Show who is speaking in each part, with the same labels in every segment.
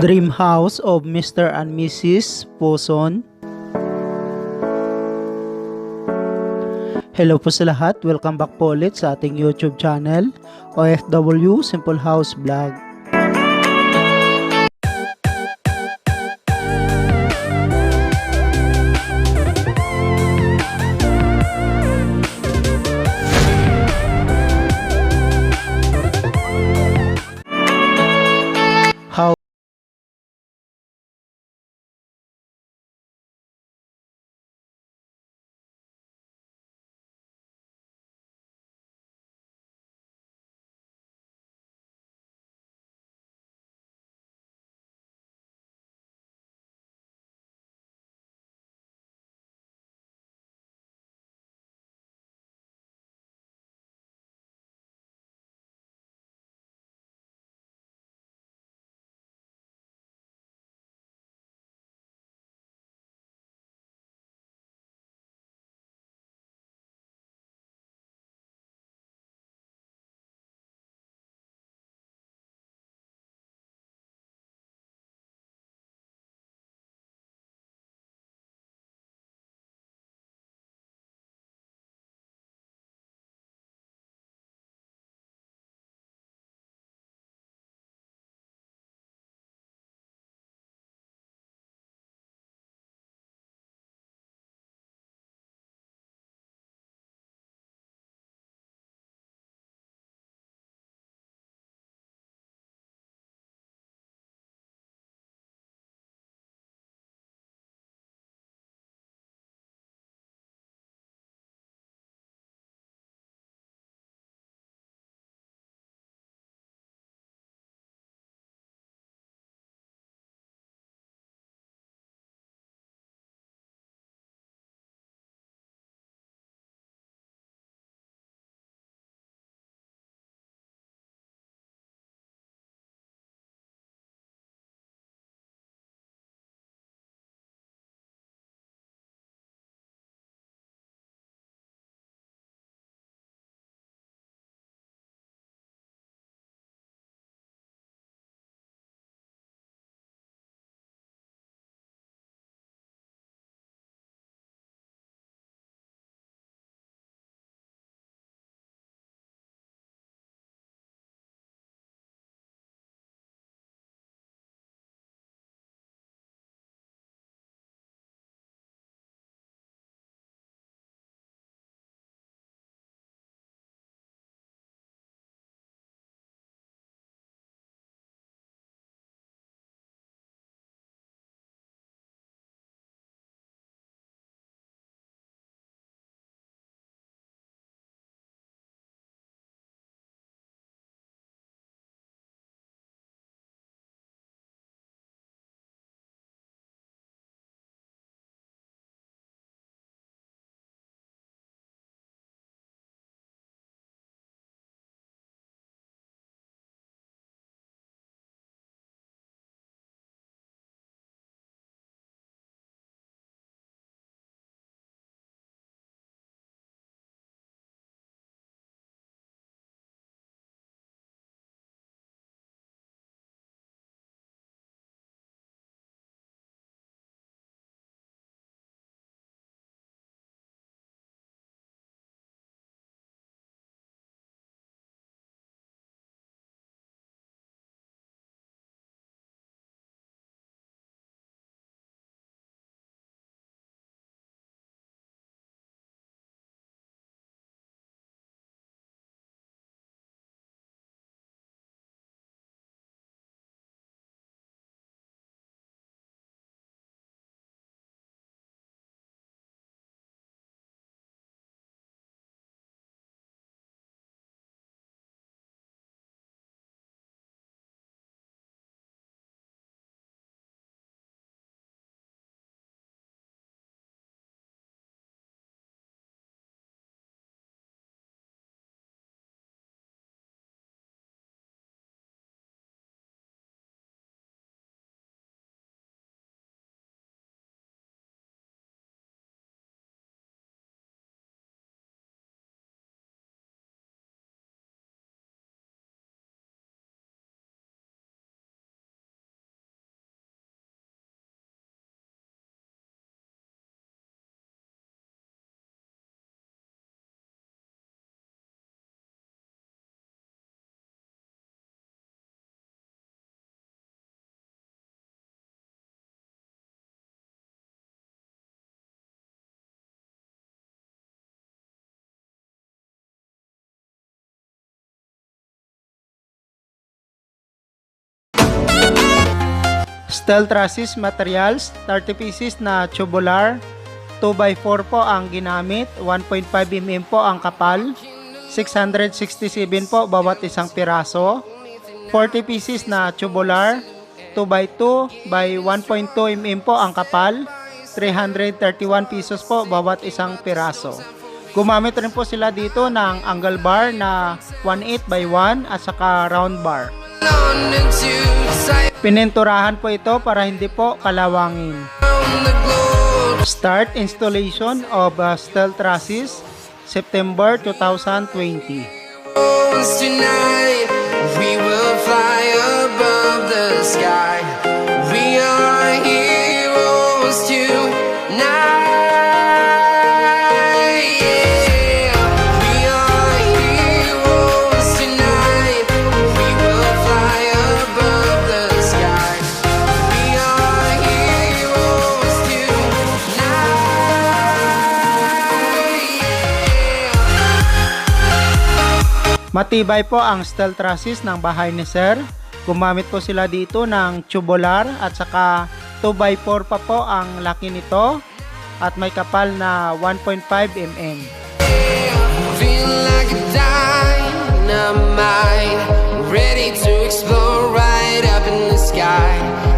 Speaker 1: Dream House of Mr. and Mrs. Poson. Hello po sa lahat, welcome back po ulit sa ating YouTube channel, OFW Simple House Vlog. How Steel trusses materials, 30 pieces na tubular, 2x4 po ang ginamit, 1.5 mm po ang kapal, 667 po bawat isang piraso, 40 pieces na tubular, 2x2 by 1.2 mm po ang kapal, 331 pesos po bawat isang piraso. Gumamit rin po sila dito ng angle bar na 1/8 by 1 at saka round bar. Pininturahan po ito para hindi po kalawangin. Start installation of steel trusses, September 2020.
Speaker 2: Tonight, we will fly above the sky. We are heroes tonight. Yeah, we are heroes tonight. We will fly above the sky. We are heroes tonight.
Speaker 1: Matibay po ang steel trusses ng bahay ni Sir. Gumamit po sila dito ng tubular at saka 2x4 pa po ang laki nito at may kapal na 1.5 mm.
Speaker 2: Feel like a dynamite, ready to explode right up in the sky.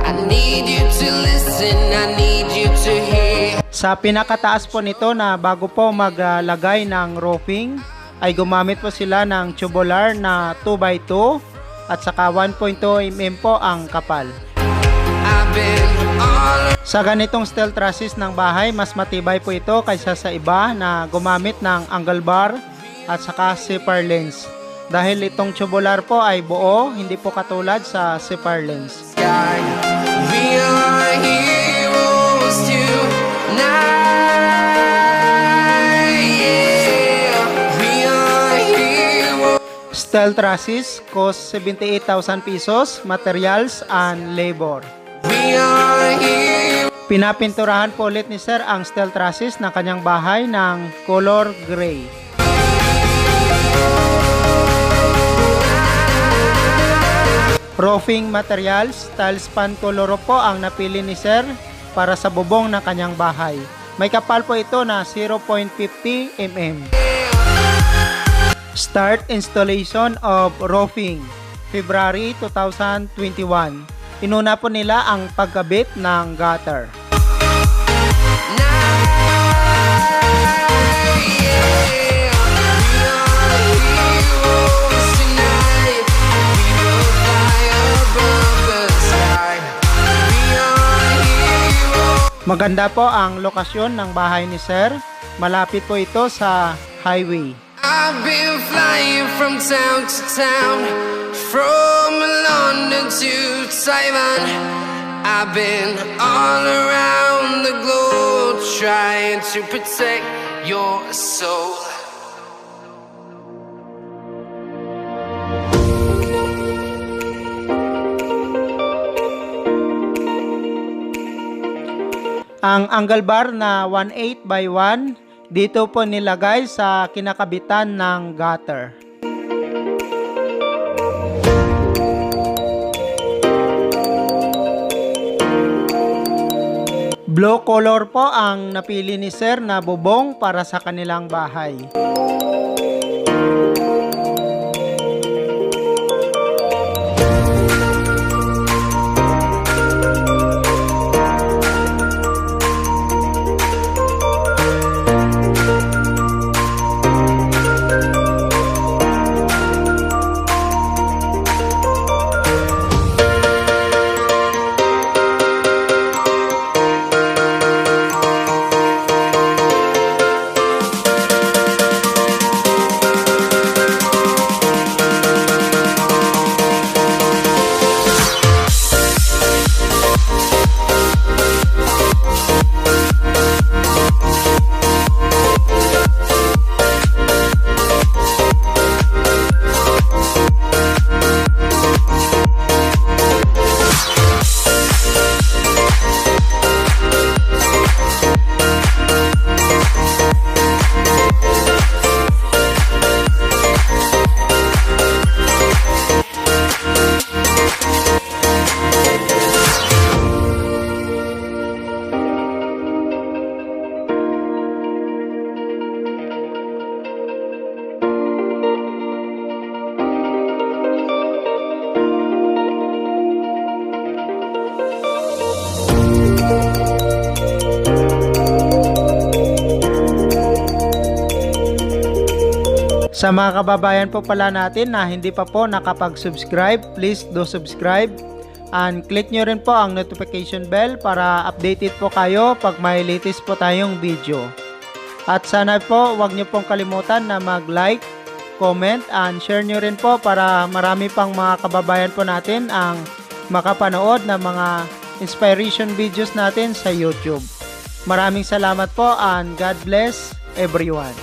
Speaker 2: I need you to listen, I need you to hear.
Speaker 1: Sa pinakataas po nito na bago po maglagay ng roofing ay gumamit po sila ng tubular na 2x2 at saka 1.2 mm po ang kapal.
Speaker 2: I've been all
Speaker 1: Sa ganitong steel trusses ng bahay, mas matibay po ito kaysa sa iba na gumamit ng angle bar at saka zipper lens. Dahil itong tubular po ay buo, hindi po katulad sa zipper lens.
Speaker 2: sky. We are heroes tonight. Yeah, we are heroes.
Speaker 1: Steel trusses cost 78,000 pesos, materials and labor.
Speaker 2: We are heroes.
Speaker 1: Pinapinturahan po ulit ni Sir ang steel trusses ng kanyang bahay ng color gray. Roofing materials, tiles pan color po ang napili ni Sir para sa bubong ng kanyang bahay. May kapal po ito na 0.50 mm. Start installation of roofing, February 2021. Inuna po nila ang pagkabit ng gutter. Maganda po ang lokasyon ng bahay ni Sir. Malapit po ito sa highway.
Speaker 2: I've been flying from town to town, from London to Taiwan. I've been all around the globe trying to protect your soul.
Speaker 1: Ang angle bar na 1/8 by 1 dito po nilagay sa kinakabitan ng gutter. Blue color po ang napili ni Sir na bubong para sa kanilang bahay. Sa mga kababayan po pala natin na hindi pa po nakapag-subscribe, please do subscribe and click nyo rin po ang notification bell para updated po kayo pag may latest po tayong video. At sana po wag nyo pong kalimutan na mag-like, comment and share nyo rin po para marami pang mga kababayan po natin ang makapanood ng mga inspiration videos natin sa YouTube. Maraming salamat po and God bless everyone.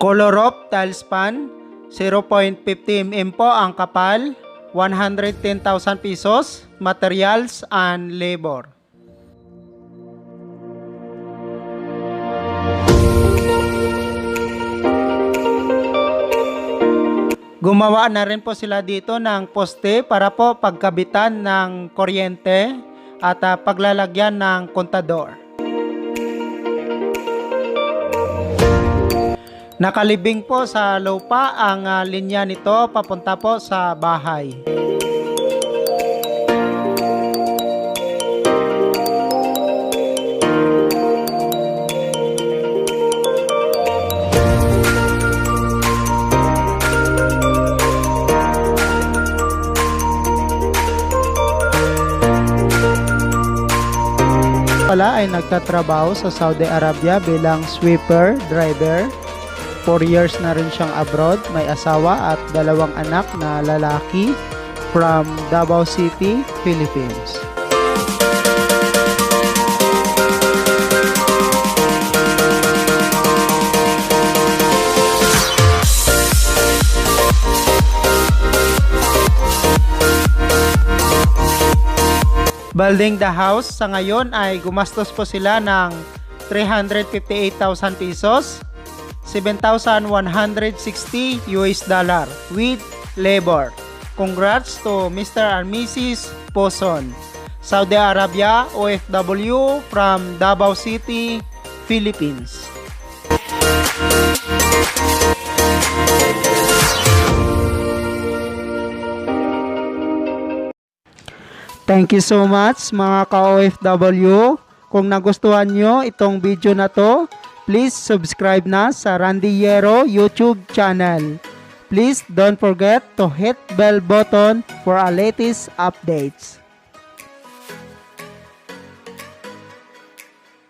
Speaker 1: Colorop tile span, 0.50 mm po ang kapal, 110,000 pesos, materials and labor. Gumawa na rin po sila dito ng poste para po pagkabitan ng kuryente at paglalagyan ng kontador. Nakalibing po sa lupa ang linya nito papunta po sa bahay. Pala ay nagtatrabaho sa Saudi Arabia bilang sweeper driver. 4 years na rin siyang abroad, may asawa at 2 anak na lalaki from Davao City, Philippines. Building the house, sa ngayon ay gumastos po sila ng 358,000 pesos, 7,160 US dollar with labor. Congrats to Mr. and Mrs. Poson, Saudi Arabia, OFW from Davao City, Philippines. Thank you so much mga ka-OFW. Kung nagustuhan nyo itong video na to, please subscribe na sa Randy Yero YouTube channel. Please don't forget to hit bell button for our latest updates.